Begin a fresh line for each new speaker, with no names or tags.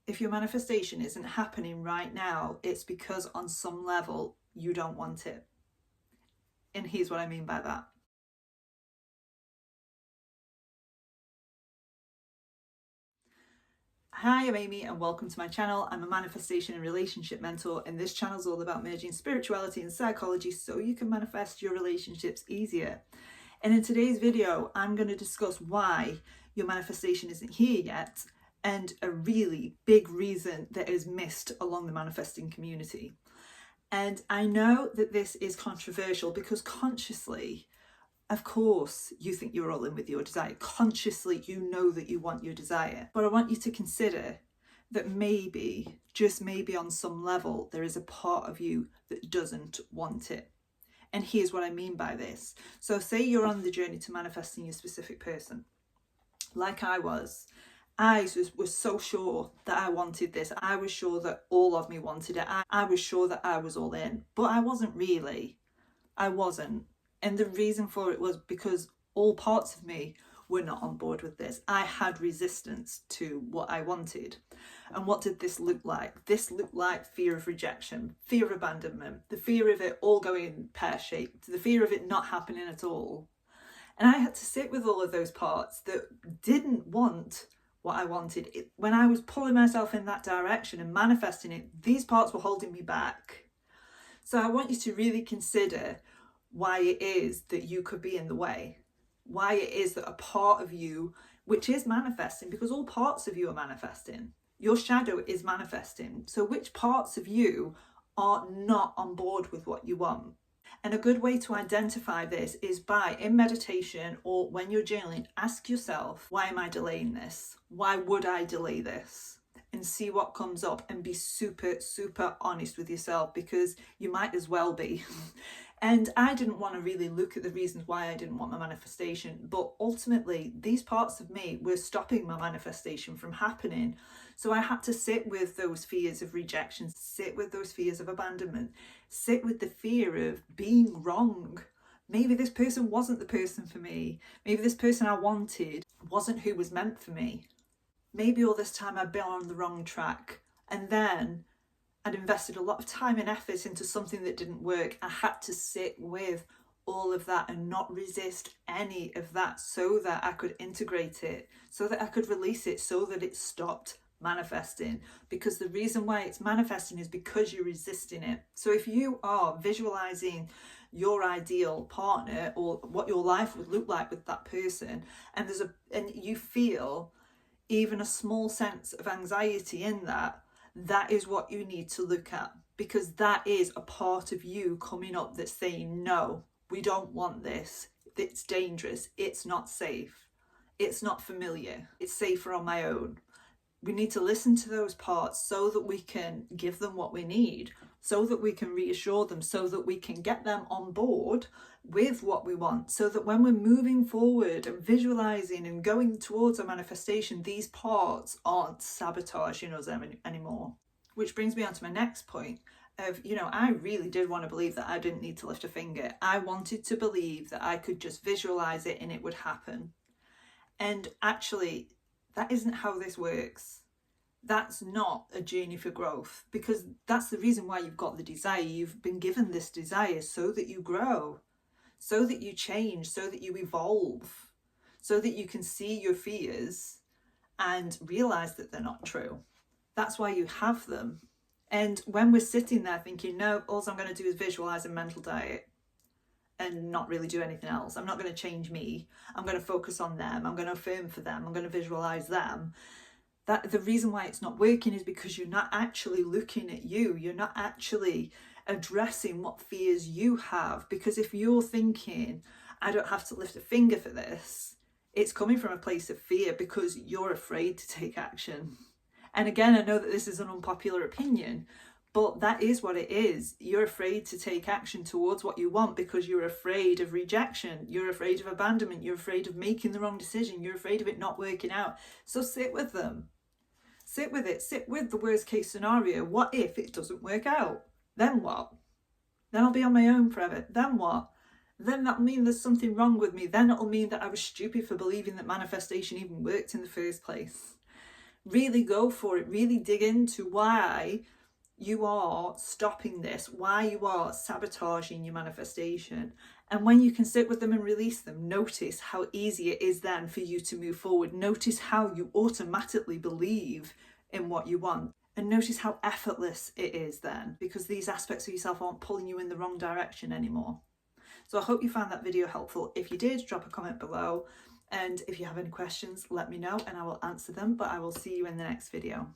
If your manifestation isn't happening right now, it's because on some level you don't want it. And here's what I mean by that. Hi, I'm Amy and welcome to my channel. I'm a manifestation and relationship mentor, and this channel is all about merging spirituality and psychology so you can manifest your relationships easier. And in today's video, I'm going to discuss why your manifestation isn't here yet and a really big reason that is missed along the manifesting community. And I know that this is controversial because consciously, of course, you think you're all in with your desire. Consciously, you know that you want your desire. But I want you to consider that maybe, just maybe on some level, there is a part of you that doesn't want it. And here's what I mean by this. So say you're on the journey to manifesting your specific person. Like I was so sure that I wanted this. I was sure that all of me wanted it. I was sure that I was all in. But I wasn't really. I wasn't. And the reason for it was because all parts of me were not on board with this. I had resistance to what I wanted. And what did this look like? This looked like fear of rejection, fear of abandonment, the fear of it all going pear-shaped, the fear of it not happening at all. And I had to sit with all of those parts that didn't want what I wanted. When I was pulling myself in that direction and manifesting it, these parts were holding me back. So I want you to really consider why it is that you could be in the way, why it is that a part of you, which is manifesting, because all parts of you are manifesting, your shadow is manifesting. So which parts of you are not on board with what you want? And a good way to identify this is by, in meditation or when you're journaling, ask yourself, why am I delaying this? Why would I delay this? And see what comes up and be super, super honest with yourself, because you might as well be. And I didn't want to really look at the reasons why I didn't want my manifestation, but ultimately these parts of me were stopping my manifestation from happening. So I had to sit with those fears of rejection, sit with those fears of abandonment, sit with the fear of being wrong. Maybe this person wasn't the person for me. Maybe this person I wanted wasn't who was meant for me. Maybe all this time I'd been on the wrong track, and then I'd invested a lot of time and effort into something that didn't work. I had to sit with all of that and not resist any of that so that I could integrate it, so that I could release it, so that it stopped manifesting. Because the reason why it's manifesting is because you're resisting it. So if you are visualizing your ideal partner or what your life would look like with that person, and you feel even a small sense of anxiety in that, that is what you need to look at, because that is a part of you coming up that's saying, no, we don't want this. It's dangerous. It's not safe. It's not familiar. It's safer on my own. We need to listen to those parts so that we can give them what we need, so that we can reassure them, so that we can get them on board with what we want, so that when we're moving forward and visualizing and going towards a manifestation, these parts aren't sabotaging us anymore. Which brings me on to my next point of, I really did want to believe that I didn't need to lift a finger. I wanted to believe that I could just visualize it and it would happen. And actually, that isn't how this works. That's not a journey for growth, because that's the reason why you've got the desire. You've been given this desire so that you grow, so that you change, so that you evolve, so that you can see your fears and realize that they're not true. That's why you have them. And when we're sitting there thinking, no, all I'm going to do is visualize a mental diet and not really do anything else. I'm not going to change me. I'm going to focus on them. I'm going to affirm for them. I'm going to visualize them. That the reason why it's not working is because you're not actually looking at you. You're not actually addressing what fears you have. Because if you're thinking, I don't have to lift a finger for this, it's coming from a place of fear because you're afraid to take action. And again, I know that this is an unpopular opinion, but that is what it is. You're afraid to take action towards what you want because you're afraid of rejection. You're afraid of abandonment. You're afraid of making the wrong decision. You're afraid of it not working out. So sit with them. Sit with it. Sit with the worst case scenario. What if it doesn't work out? Then what? Then I'll be on my own forever. Then what? Then that'll mean there's something wrong with me. Then it'll mean that I was stupid for believing that manifestation even worked in the first place. really go for it, really dig into why you are stopping this, why you are sabotaging your manifestation. And when you can sit with them and release them, notice how easy it is then for you to move forward. Notice how you automatically believe in what you want. And notice how effortless it is then, because these aspects of yourself aren't pulling you in the wrong direction anymore. So I hope you found that video helpful. If you did, drop a comment below. And if you have any questions, let me know and I will answer them. But I will see you in the next video.